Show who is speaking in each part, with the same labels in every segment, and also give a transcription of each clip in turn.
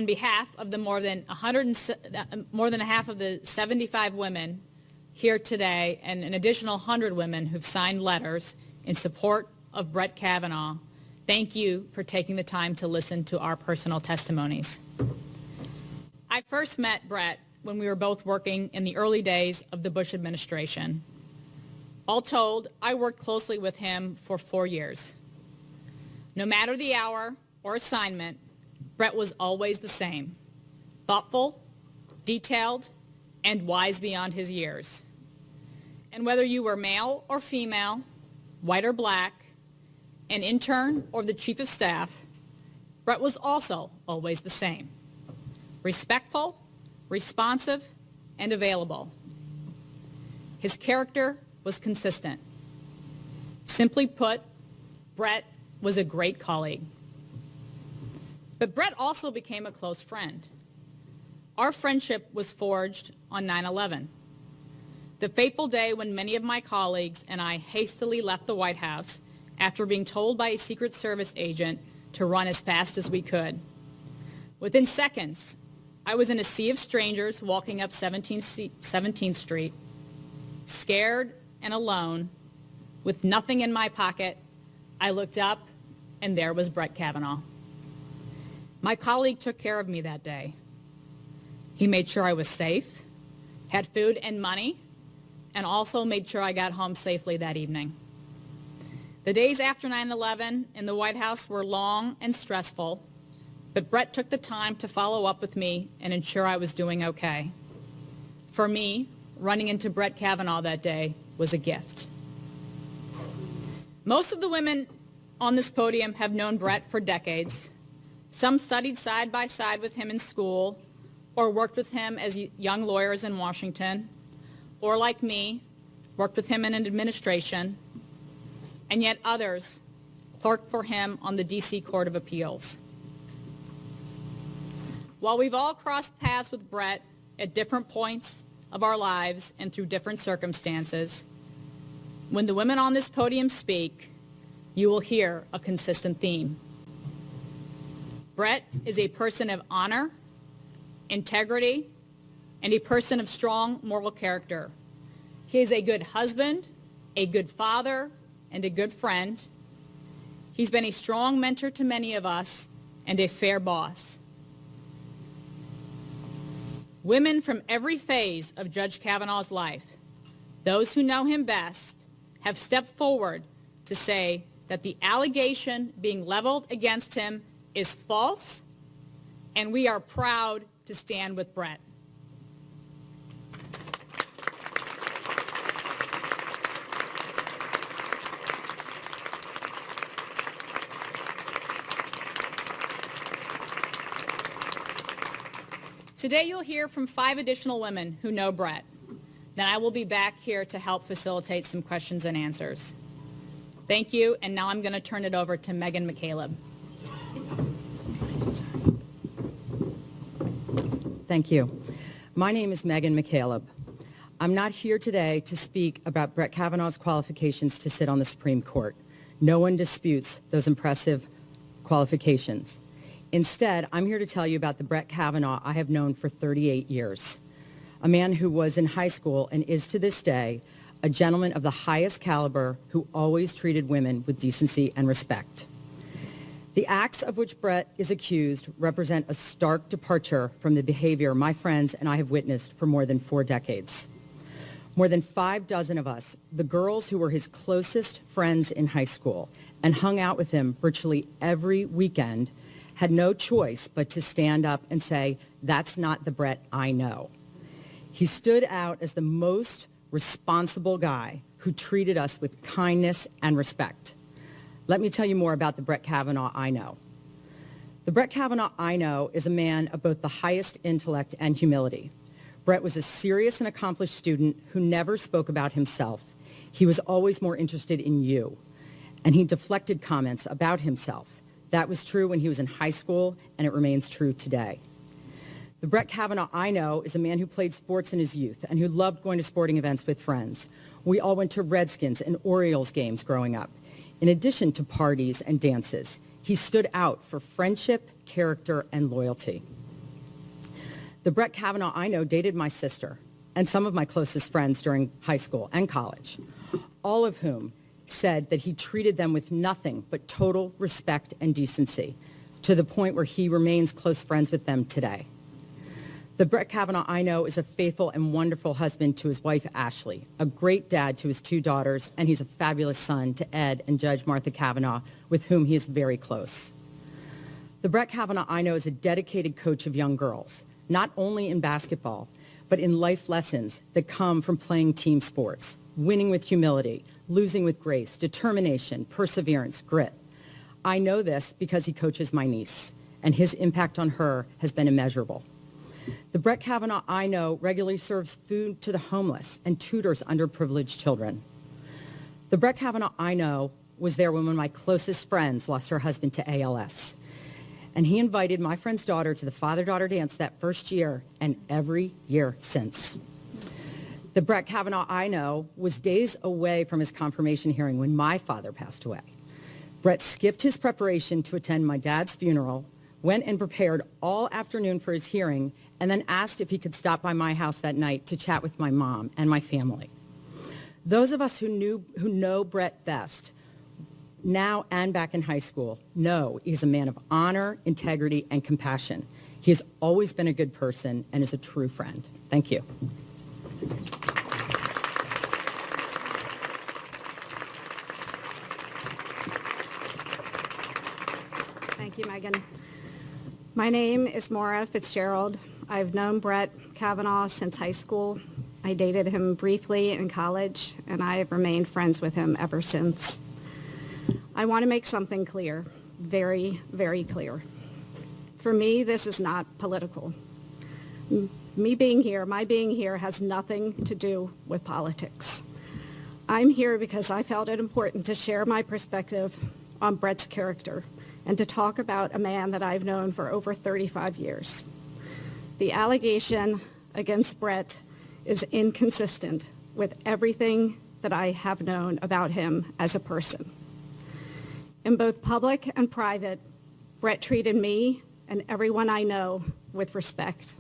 Speaker 1: behalf of the more than half of the 75 women here today and an additional 100 women who've signed letters in support of Brett Kavanaugh, thank you for taking the time to listen to our personal testimonies. I first met Brett when we were both working in the early days of the Bush administration. All told, I worked closely with him for 4 years. No matter the hour or assignment, Brett was always the same: thoughtful, detailed, and wise beyond his years. And whether you were male or female, white or black, an intern or the chief of staff, Brett was also always the same: respectful, responsive, and available. His character was consistent. Simply put, Brett was a great colleague. But Brett also became a close friend. Our friendship was forged on 9/11, the fateful day when many of my colleagues and I hastily left the White House after being told by a Secret Service agent to run as fast as we could. Within seconds, I was in a sea of strangers walking up 17th Street, scared and alone, with nothing in my pocket. I looked up, and there was Brett Kavanaugh. My colleague took care of me that day. He made sure I was safe, had food and money, and also made sure I got home safely that evening. The days after 9/11 in the White House were long and stressful, but Brett took the time to follow up with me and ensure I was doing okay. For me, running into Brett Kavanaugh that day was a gift. Most of the women on this podium have known Brett for decades. Some studied side by side with him in school or worked with him as young lawyers in Washington, or like me, worked with him in an administration, and yet others clerked for him on the D.C. Court of Appeals. While we've all crossed paths with Brett at different points of our lives and through different circumstances, when the women on this podium speak, you will hear a consistent theme. Brett is a person of honor, integrity, and a person of strong moral character. He is a good husband, a good father, and a good friend. He's been a strong mentor to many of us and a fair boss. Women from every phase of Judge Kavanaugh's life, those who know him best, have stepped forward to say that the allegation being leveled against him is false, and we are proud to stand with Brett. Today you'll hear from 5 additional women who know Brett. Then I will be back here to help facilitate some questions and answers. Thank you, and now I'm going to turn it over to Megan McCaleb.
Speaker 2: Thank you. My name is Megan McCaleb. I'm not here today to speak about Brett Kavanaugh's qualifications to sit on the Supreme Court. No one disputes those impressive qualifications. Instead, I'm here to tell you about the Brett Kavanaugh I have known for 38 years, a man who was in high school and is to this day a gentleman of the highest caliber who always treated women with decency and respect. The acts of which Brett is accused represent a stark departure from the behavior my friends and I have witnessed for more than 4 decades. More than 6 of us, the girls who were his closest friends in high school and hung out with him virtually every weekend, had no choice but to stand up and say, "That's not the Brett I know." He stood out as the most responsible guy who treated us with kindness and respect. Let me tell you more about the Brett Kavanaugh I know. The Brett Kavanaugh I know is a man of both the highest intellect and humility. Brett was a serious and accomplished student who never spoke about himself. He was always more interested in you, and he deflected comments about himself. That was true when he was in high school, and it remains true today. The Brett Kavanaugh I know is a man who played sports in his youth and who loved going to sporting events with friends. We all went to Redskins and Orioles games growing up. In addition to parties and dances, he stood out for friendship, character, and loyalty. The Brett Kavanaugh I know dated my sister and some of my closest friends during high school and college, all of whom said that he treated them with nothing but total respect and decency, to the point where he remains close friends with them today. The Brett Kavanaugh I know is a faithful and wonderful husband to his wife, Ashley, a great dad to his 2 daughters, and he's a fabulous son to Ed and Judge Martha Kavanaugh, with whom he is very close. The Brett Kavanaugh I know is a dedicated coach of young girls, not only in basketball, but in life lessons that come from playing team sports, winning with humility, losing with grace, determination, perseverance, grit. I know this because he coaches my niece, and his impact on her has been immeasurable. The Brett Kavanaugh I know regularly serves food to the homeless and tutors underprivileged children. The Brett Kavanaugh I know was there when one of my closest friends lost her husband to ALS. And he invited my friend's daughter to the father-daughter dance that first year and every year since. The Brett Kavanaugh I know was days away from his confirmation hearing when my father passed away. Brett skipped his preparation to attend my dad's funeral, went and prepared all afternoon for his hearing, and then asked if he could stop by my house that night to chat with my mom and my family. Those of us who know Brett best, now and back in high school, know he's a man of honor, integrity, and compassion. He has always been a good person and is a true friend. Thank you.
Speaker 3: Thank you, Megan. My name is Maura Fitzgerald. I've known Brett Kavanaugh since high school. I dated him briefly in college, and I have remained friends with him ever since. I want to make something clear, very, very clear. For me, this is not political. My being here has nothing to do with politics. I'm here because I felt it important to share my perspective on Brett's character and to talk about a man that I've known for over 35 years. The allegation against Brett is inconsistent with everything that I have known about him as a person. In both public and private, Brett treated me and everyone I know with respect.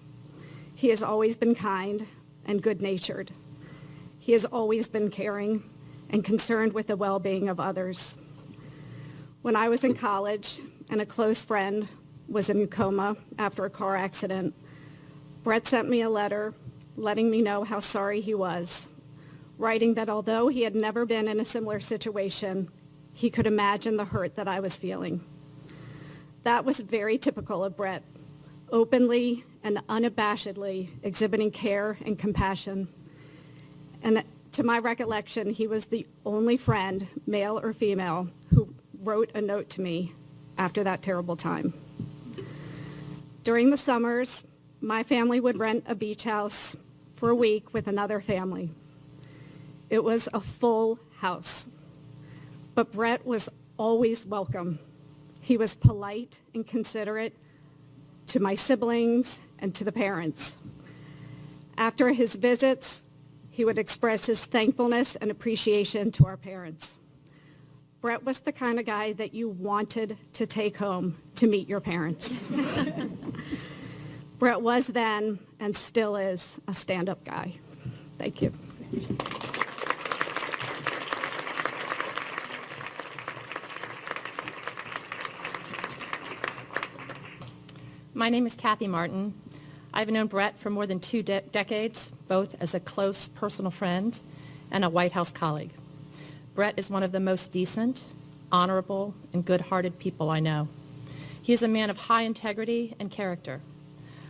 Speaker 3: He has always been kind and good-natured. He has always been caring and concerned with the well-being of others. When I was in college and a close friend was in a coma after a car accident, Brett sent me a letter letting me know how sorry he was, writing that although he had never been in a similar situation, he could imagine the hurt that I was feeling. That was very typical of Brett, openly and unabashedly exhibiting care and compassion. And to my recollection, he was the only friend, male or female, who wrote a note to me after that terrible time. During the summers, my family would rent a beach house for a week with another family. It was a full house, but Brett was always welcome. He was polite and considerate to my siblings and to the parents. After his visits, he would express his thankfulness and appreciation to our parents. Brett was the kind of guy that you wanted to take home to meet your parents. Brett was then and still is a stand-up guy. Thank you.
Speaker 4: My name is Kathy Martin. I've known Brett for more than 2 decades, both as a close personal friend and a White House colleague. Brett is one of the most decent, honorable, and good-hearted people I know. He is a man of high integrity and character.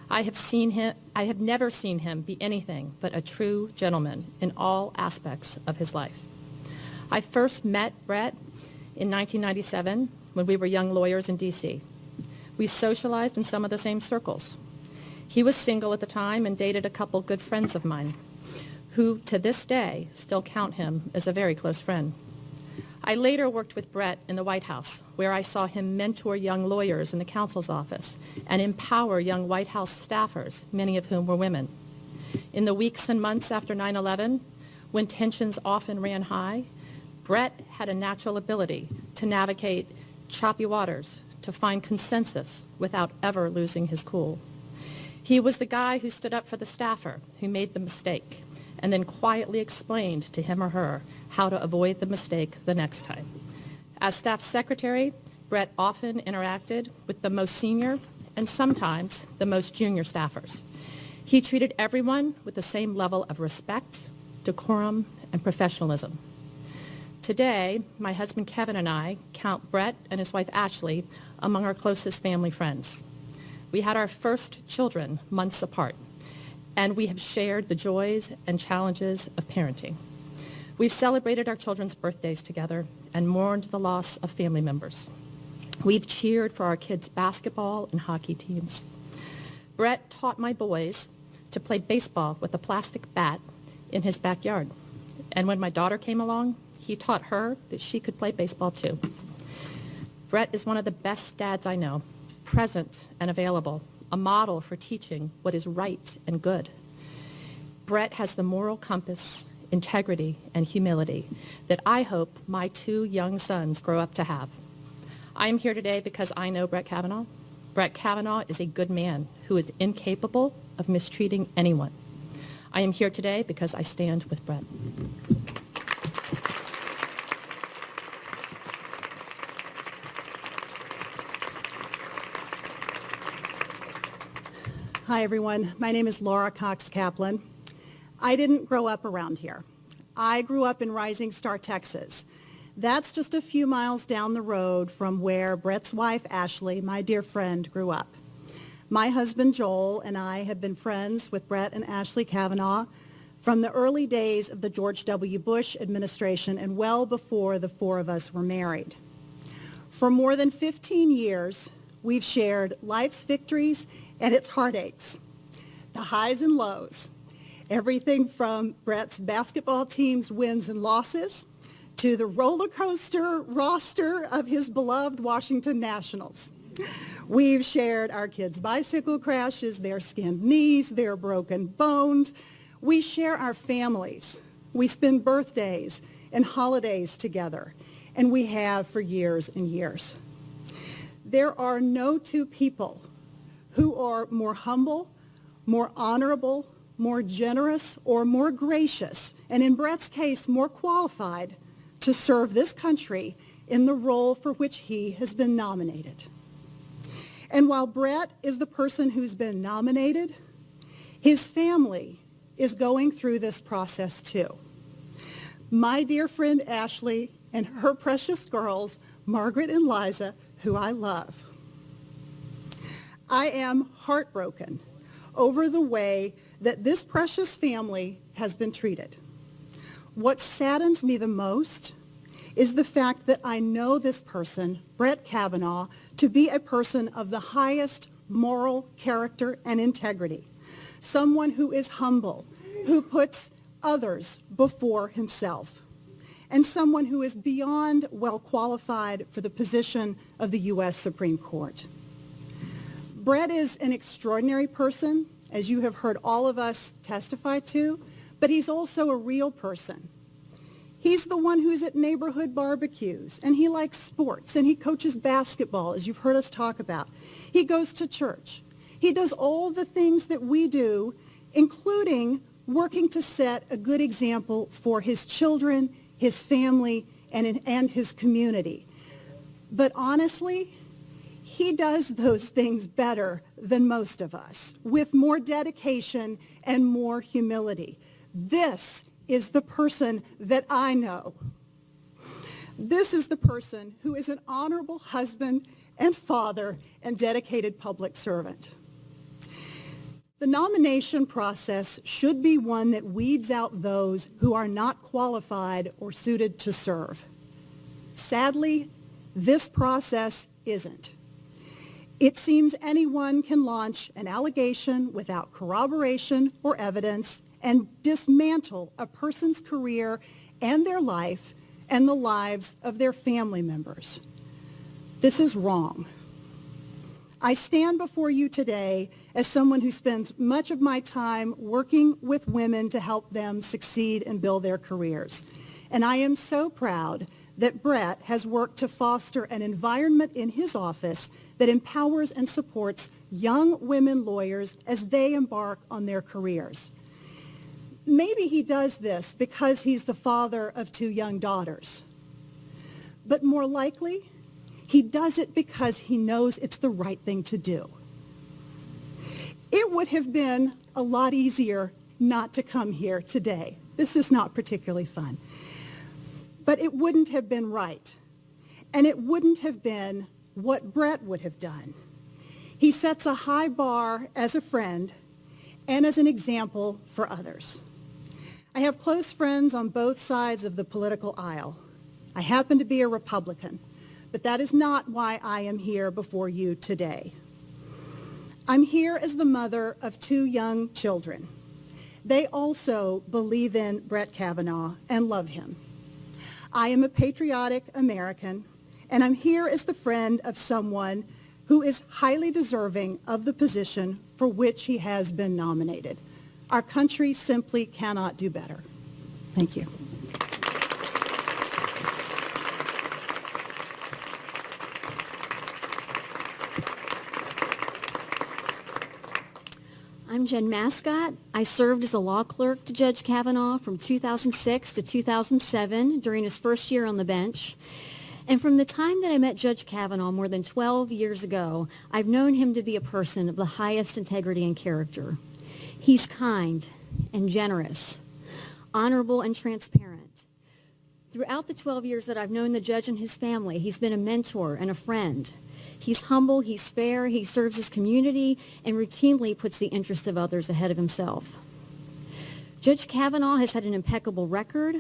Speaker 4: I have never seen him be anything but a true gentleman in all aspects of his life. I first met Brett in 1997 when we were young lawyers in D.C. We socialized in some of the same circles. He was single at the time and dated a couple good friends of mine who, to this day, still count him as a very close friend. I later worked with Brett in the White House, where I saw him mentor young lawyers in the counsel's office and empower young White House staffers, many of whom were women. In the weeks and months after 9/11, when tensions often ran high, Brett had a natural ability to navigate choppy waters, to find consensus without ever losing his cool. He was the guy who stood up for the staffer who made the mistake and then quietly explained to him or her how to avoid the mistake the next time. As staff secretary, Brett often interacted with the most senior and sometimes the most junior staffers. He treated everyone with the same level of respect, decorum, and professionalism. Today, my husband Kevin and I count Brett and his wife Ashley among our closest family friends. We had our first children months apart, and we have shared the joys and challenges of parenting. We've celebrated our children's birthdays together and mourned the loss of family members. We've cheered for our kids' basketball and hockey teams. Brett taught my boys to play baseball with a plastic bat in his backyard. And when my daughter came along, he taught her that she could play baseball too. Brett is one of the best dads I know, present and available, a model for teaching what is right and good. Brett has the moral compass, integrity, and humility that I hope my two young sons grow up to have. I am here today because I know Brett Kavanaugh. Brett Kavanaugh is a good man who is incapable of mistreating anyone. I am here today because I stand with Brett.
Speaker 5: Hi, everyone. My name is Laura Cox Kaplan. I didn't grow up around here. I grew up in Rising Star, Texas. That's just a few miles down the road from where Brett's wife, Ashley, my dear friend, grew up. My husband, Joel, and I have been friends with Brett and Ashley Kavanaugh from the early days of the George W. Bush administration and well before the four of us were married. For more than 15 years, we've shared life's victories and its heartaches, the highs and lows, everything from Brett's basketball team's wins and losses to the roller coaster roster of his beloved Washington Nationals. We've shared our kids' bicycle crashes, their skinned knees, their broken bones. We share our families. We spend birthdays and holidays together, and we have for years and years. There are no two people who are more humble, more honorable, more generous, or more gracious, and in Brett's case, more qualified to serve this country in the role for which he has been nominated. And while Brett is the person who's been nominated, his family is going through this process too. My dear friend Ashley and her precious girls, Margaret and Liza, who I love. I am heartbroken over the way that this precious family has been treated. What saddens me the most is the fact that I know this person, Brett Kavanaugh, to be a person of the highest moral character and integrity, someone who is humble, who puts others before himself, and someone who is beyond well qualified for the position of the U.S. Supreme Court. Brett is an extraordinary person, as you have heard all of us testify to, but he's also a real person. He's the one who's at neighborhood barbecues, and he likes sports, and he coaches basketball, as you've heard us talk about. He goes to church. He does all the things that we do, including working to set a good example for his children, his family, and his community. But honestly, he does those things better than most of us, with more dedication and more humility. This is the person that I know. This is the person who is an honorable husband and father and dedicated public servant. The nomination process should be one that weeds out those who are not qualified or suited to serve. Sadly, this process isn't. It seems anyone can launch an allegation without corroboration or evidence and dismantle a person's career and their life and the lives of their family members. This is wrong. I stand before you today as someone who spends much of my time working with women to help them succeed and build their careers. And I am so proud that Brett has worked to foster an environment in his office that empowers and supports young women lawyers as they embark on their careers. Maybe he does this because he's the father of 2 young daughters. But more likely, he does it because he knows it's the right thing to do. It would have been a lot easier not to come here today. This is not particularly fun. But it wouldn't have been right. And it wouldn't have been what Brett would have done. He sets a high bar as a friend and as an example for others. I have close friends on both sides of the political aisle. I happen to be a Republican, but that is not why I am here before you today. I'm here as the mother of 2 young children. They also believe in Brett Kavanaugh and love him. I am a patriotic American, and I'm here as the friend of someone who is highly deserving of the position for which he has been nominated. Our country simply cannot do better. Thank you.
Speaker 6: I'm Jen Mascott. I served as a law clerk to Judge Kavanaugh from 2006 to 2007 during his first year on the bench. And from the time that I met Judge Kavanaugh more than 12 years ago, I've known him to be a person of the highest integrity and character. He's kind and generous, honorable and transparent. Throughout the 12 years that I've known the judge and his family, he's been a mentor and a friend. He's humble, he's fair, he serves his community, and routinely puts the interests of others ahead of himself. Judge Kavanaugh has had an impeccable record.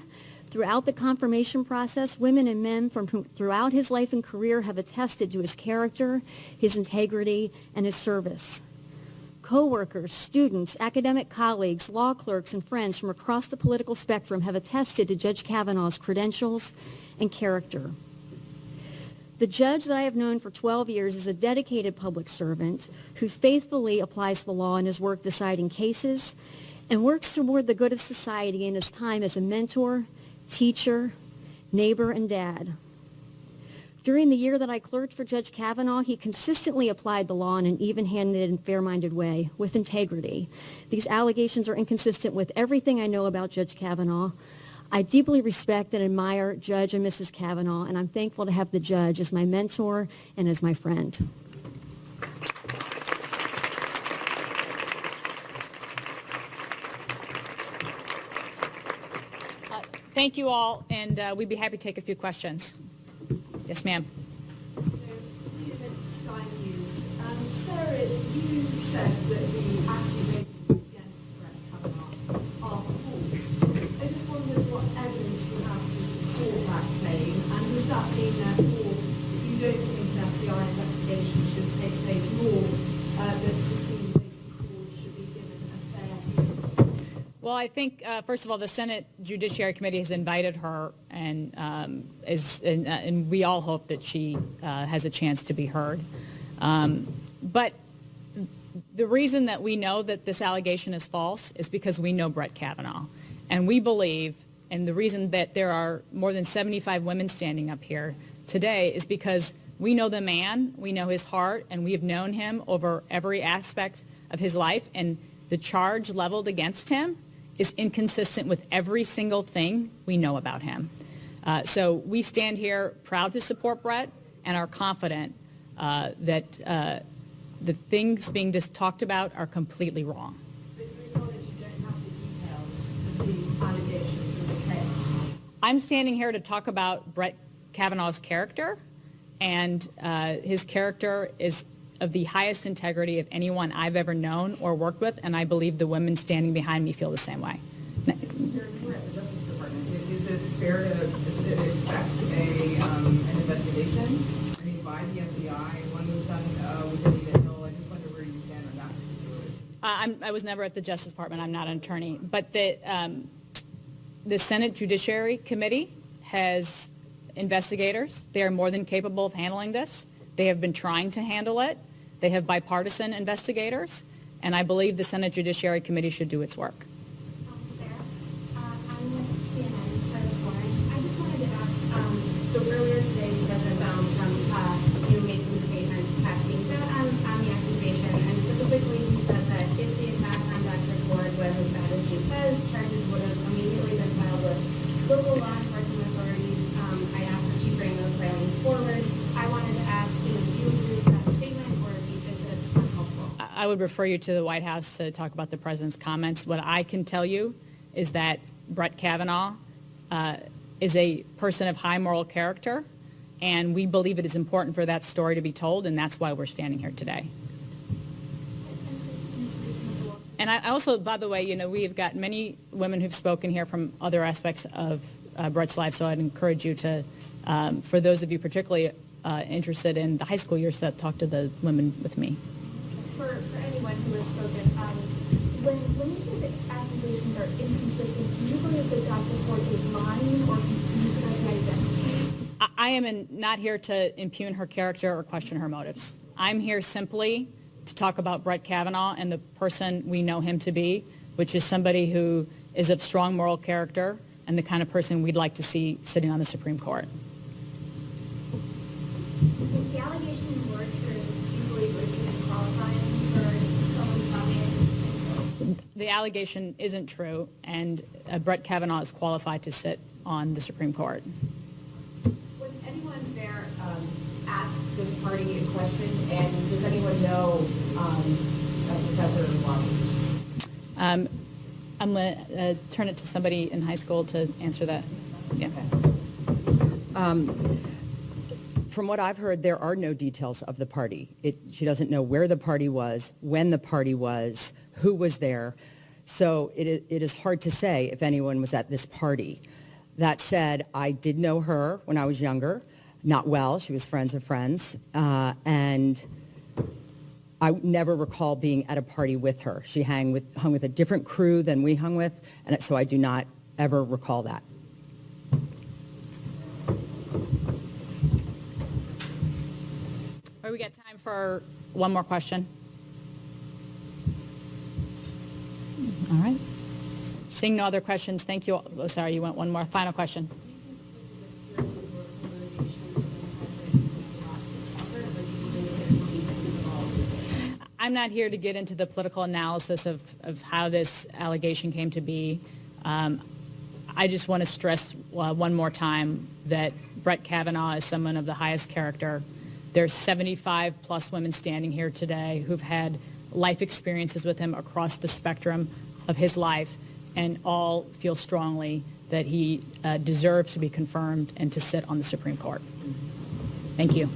Speaker 6: Throughout the confirmation process, women and men from throughout his life and career have attested to his character, his integrity, and his service. Co-workers, students, academic colleagues, law clerks, and friends from across the political spectrum have attested to Judge Kavanaugh's credentials and character. The judge that I have known for 12 years is a dedicated public servant who faithfully applies the law in his work deciding cases and works toward the good of society in his time as a mentor, teacher, neighbor, and dad. During the year that I clerked for Judge Kavanaugh, he consistently applied the law in an even-handed and fair-minded way with integrity. These allegations are inconsistent with everything I know about Judge Kavanaugh. I deeply respect and admire Judge and Mrs. Kavanaugh, and I'm thankful to have the judge as my mentor and as my friend.
Speaker 1: Thank you all, and we'd be happy to take a few questions. Yes, ma'am.
Speaker 7: Sky News. Sarah, you said that the accusations against Brett Kavanaugh are false. I just wondered what evidence you have to support that claim, and does that mean, therefore, that you don't think an FBI investigation should take place, nor that Christine Blasey Ford should be given a fair hearing?
Speaker 1: Well, I think, first of all, the Senate Judiciary Committee has invited her, and and we all hope that she has a chance to be heard. But the reason that we know that this allegation is false is because we know Brett Kavanaugh. And we believe, and the reason that there are more than 75 women standing up here today is because we know the man, we know his heart, and we have known him over every aspect of his life. And the charge leveled against him is inconsistent with every single thing we know about him. So we stand here proud to support Brett and are confident that the things being just talked about are completely wrong.
Speaker 7: But you acknowledge you don't have the details of the allegations in the case.
Speaker 1: I'm standing here to talk about Brett Kavanaugh's character, and his character is of the highest integrity of anyone I've ever known or worked with, and I believe the women standing behind me feel the same way.
Speaker 8: We're at the Justice Department. Is it fair to expect an investigation? I mean, by the FBI, one was done with Anita Hill. I just wonder where you stand on that situation.
Speaker 1: I was never at the Justice Department. I'm not an attorney. But the Senate Judiciary Committee has investigators. They are more than capable of handling this. They have been trying to handle it. They have bipartisan investigators. And I believe the Senate Judiciary Committee should do its work.
Speaker 9: I'm with CNN Post Warren. I just wanted to ask,
Speaker 1: I would refer you to the White House to talk about the president's comments. What I can tell you is that Brett Kavanaugh is a person of high moral character, and we believe it is important for that story to be told, and that's why we're standing here today. And I also, by the way, we've got many women who've spoken here from other aspects of Brett's life, so I'd encourage you to, for those of you particularly interested in the high school years, to talk to the women with me.
Speaker 7: For anyone who has spoken, when you say that accusations are inconsistent, do you believe that Dr. Ford is lying, or can you correct my identity?
Speaker 1: I am not here to impugn her character or question her motives. I'm here simply to talk about Brett Kavanaugh and the person we know him to be, which is somebody who is of strong moral character and the kind of person we'd like to see sitting on the Supreme Court.
Speaker 7: If the allegations were true, do you believe it would be disqualifying for someone coming?
Speaker 1: The allegation isn't true, and Brett Kavanaugh is qualified to sit on the Supreme Court.
Speaker 8: Was anyone there at this party in question, and does anyone know Professor Wallace?
Speaker 1: I'm going to turn it to somebody in high school to answer that. Yeah.
Speaker 2: From what I've heard, there are no details of the party. She doesn't know where the party was, when the party was, who was there. So it is hard to say if anyone was at this party. That said, I did know her when I was younger. Not well. She was friends of friends. And I never recall being at a party with her. She hung with a different crew than we hung with, and so I do not ever recall that.
Speaker 1: All right, we got time for one more question. All right. Seeing no other questions, thank you. Oh, sorry, you went one more. Final question. I'm not here to get into the political analysis of how this allegation came to be. I just want to stress one more time that Brett Kavanaugh is someone of the highest character. There's 75 plus women standing here today who've had life experiences with him across the spectrum of his life, and all feel strongly that he deserves to be confirmed and to sit on the Supreme Court. Thank you.